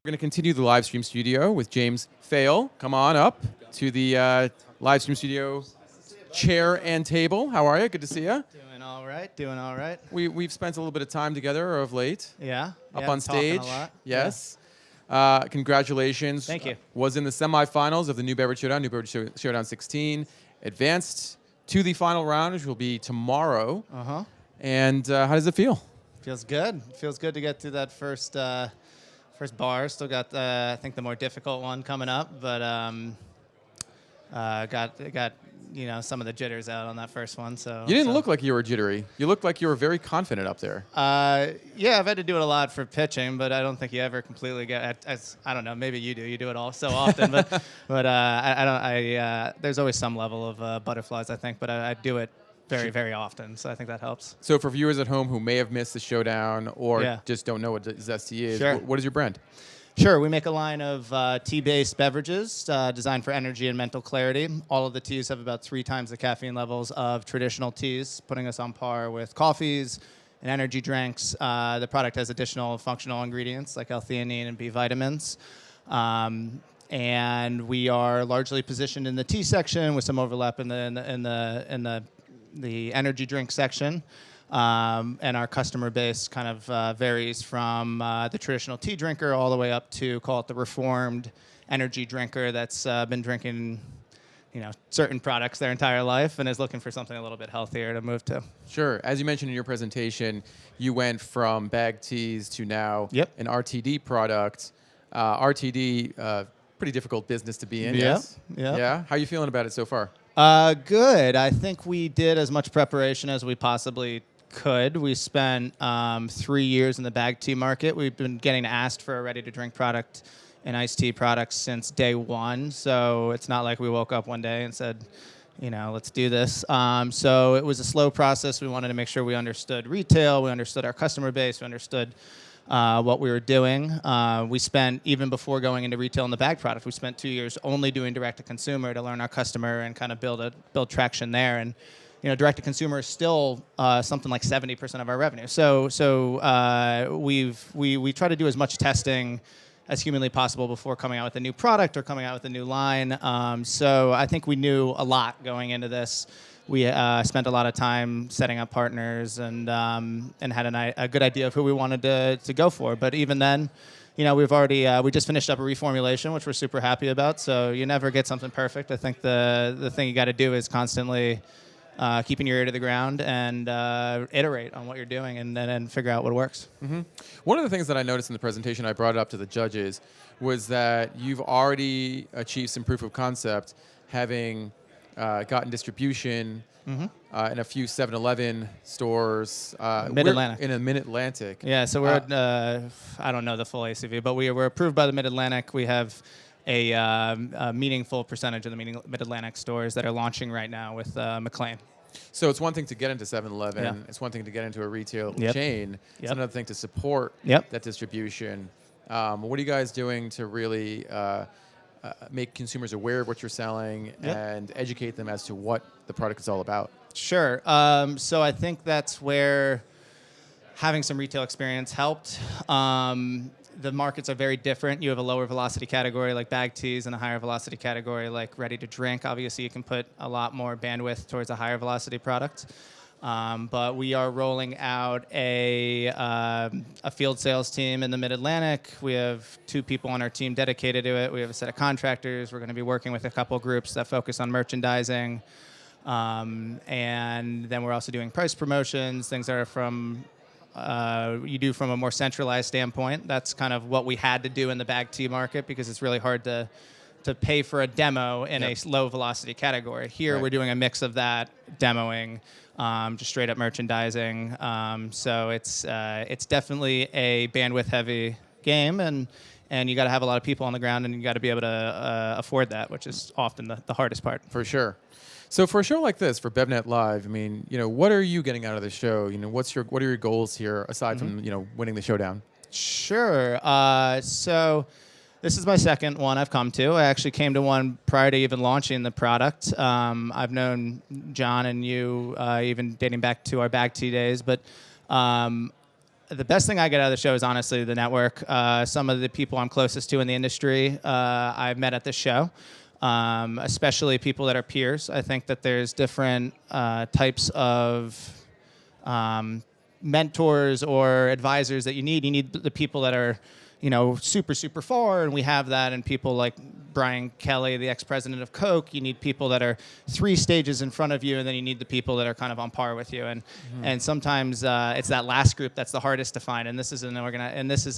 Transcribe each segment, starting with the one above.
We're going to continue the Livestream Studio with James Fayal. Come on up to the Livestream Studio chair and table. How are you? Good to see you. Doing all right, doing all right. We've spent a little bit of time together of late. Yeah. Up on stage. Talking a lot. Yes. Congratulations. Thank you. Was in the semifinals of the new Beverage Showdown, Showdown 16. Advanced to the final round, which will be tomorrow. Uh-huh. And how does it feel? Feels good. Feels good to get through that first bar. Still got, I think, the more difficult one coming up, but got some of the jitters out on that first one. So you didn't look like you were jittery. You looked like you were very confident up there. Yeah, I've had to do it a lot for pitching, but I don't think you ever completely get. I don't know. Maybe you do. You do it all so often, but there's always some level of butterflies, I think, but I do it very, very often, so I think that helps. So for viewers at home who may have missed the showdown or just don't know what Zest Tea is, sure. What is your brand? Sure. We make a line of tea-based beverages designed for energy and mental clarity. All of the teas have about 3 times the caffeine levels of traditional teas, putting us on par with coffees and energy drinks. The product has additional functional ingredients like L-theanine and B vitamins. And we are largely positioned in the tea section with some overlap in the energy drink section. And our customer base kind of varies from the traditional tea drinker all the way up to, call it, the reformed energy drinker that's been drinking, certain products their entire life and is looking for something a little bit healthier to move to. Sure. As you mentioned in your presentation, you went from bag teas to now an RTD product. RTD, pretty difficult business to be in. Yes. Yeah. How are you feeling about it so far? Good. I think we did as much preparation as we possibly could. We spent 3 years in the bag tea market. We've been getting asked for a ready-to-drink product and iced tea products since day one. So it's not like we woke up one day and said, let's do this. So it was a slow process. We wanted to make sure we understood retail, we understood our customer base, we understood what we were doing. We spent, even before going into retail in the bag product, we spent 2 years only doing direct-to-consumer to learn our customer and kind of build traction there. And direct-to-consumer is still something like 70% of our revenue. So we try to do as much testing as humanly possible before coming out with a new product or coming out with a new line. So I think we knew a lot going into this. We spent a lot of time setting up partners and had a good idea of who we wanted to go for. But even then, we just finished up a reformulation, which we're super happy about. So you never get something perfect. I think the thing you got to do is constantly keeping your ear to the ground and iterate on what you're doing and then figure out what works. Mm-hmm. One of the things that I noticed in the presentation, I brought it up to the judges, was that you've already achieved some proof of concept, having gotten distribution in a few 7-Eleven stores. Mid-Atlantic. In a Mid-Atlantic. Yeah, so we're at, I don't know the full ACV, but we're approved by the Mid-Atlantic. We have a meaningful percentage of the Mid-Atlantic stores that are launching right now with McLean. So it's one thing to get into 7-Eleven. Yeah. It's one thing to get into a retail chain. It's another thing to support that distribution. What are you guys doing to really make consumers aware of what you're selling and educate them as to what the product is all about? Sure. So I think that's where having some retail experience helped. The markets are very different. You have a lower velocity category like bag teas and a higher velocity category like ready to drink. Obviously, you can put a lot more bandwidth towards a higher velocity product. But we are rolling out a field sales team in the Mid-Atlantic. We have 2 people on our team dedicated to it. We have a set of contractors. We're going to be working with a couple groups that focus on merchandising. And then we're also doing price promotions, things that are from you do from a more centralized standpoint. That's kind of what we had to do in the bag tea market because it's really hard to pay for a demo in a low velocity category. Here we're doing a mix of that, demoing, just straight up merchandising. So it's definitely a bandwidth heavy game, and you got to have a lot of people on the ground, and you got to be able to afford that, which is often the hardest part. For sure. So for a show like this, for BevNET Live, I mean, what are you getting out of the show? What are your goals here aside from winning the showdown? Sure. So this is my second one I've come to. I actually came to one prior to even launching the product. I've known John and you even dating back to our bag tea days, but the best thing I get out of the show is honestly the network. Some of the people I'm closest to in the industry I've met at this show, especially people that are peers. I think that there's different types of mentors or advisors that you need. You need the people that are, super, super far, and we have that, and people like Brian Kelly, the ex-president of Coke. You need people that are 3 stages in front of you, and then you need the people that are kind of on par with you. And sometimes it's that last group that's the hardest to find. And this is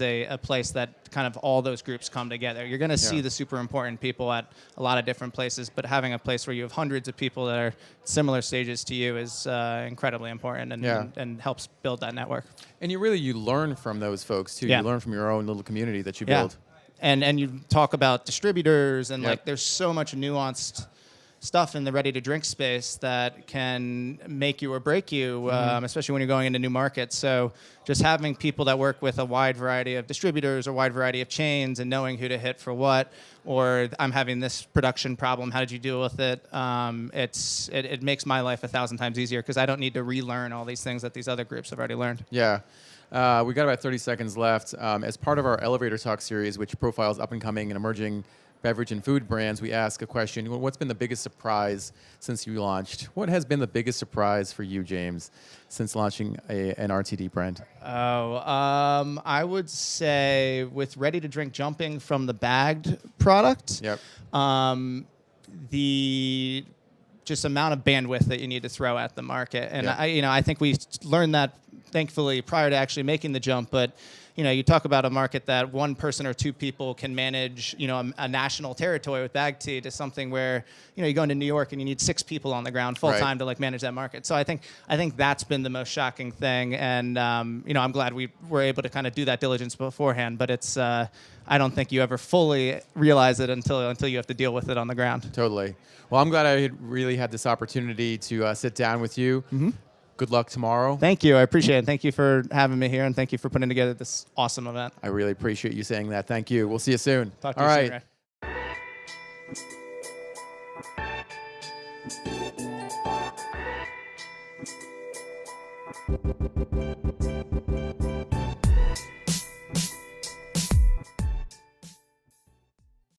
a place that kind of all those groups come together. You're going to see the super important people at a lot of different places, but having a place where you have hundreds of people that are similar stages to you is incredibly important and helps build that network. And you learn from those folks too. You learn from your own little community that you build. And you talk about distributors and like there's so much nuanced stuff in the ready-to-drink space that can make you or break you, especially when you're going into new markets. So just having people that work with a wide variety of distributors or wide variety of chains and knowing who to hit for what, or I'm having this production problem, how did you deal with it? It makes my life 1,000 times easier because I don't need to relearn all these things that these other groups have already learned. Yeah. We got about 30 seconds left. As part of our Elevator Talk series, which profiles up-and-coming and emerging beverage and food brands, we ask a question: what's been the biggest surprise since you launched? What has been the biggest surprise for you, James, since launching an RTD brand? I would say with ready-to-drink jumping from the bagged product, the just amount of bandwidth that you need to throw at the market. And I think we learned that thankfully prior to actually making the jump, but you talk about a market that one person or 2 people can manage, a national territory with bag tea, to something where, you go into New York and you need 6 people on the ground full time to manage that market. So I think that's been the most shocking thing. And, I'm glad we were able to kind of do that diligence beforehand, but it's, I don't think you ever fully realize it until you have to deal with it on the ground. Totally. Well, I'm glad I really had this opportunity to sit down with you. Good luck tomorrow. Thank you. I appreciate it. Thank you for having me here, and thank you for putting together this awesome event. I really appreciate you saying that. Thank you. We'll see you soon. Talk to you soon, Ray.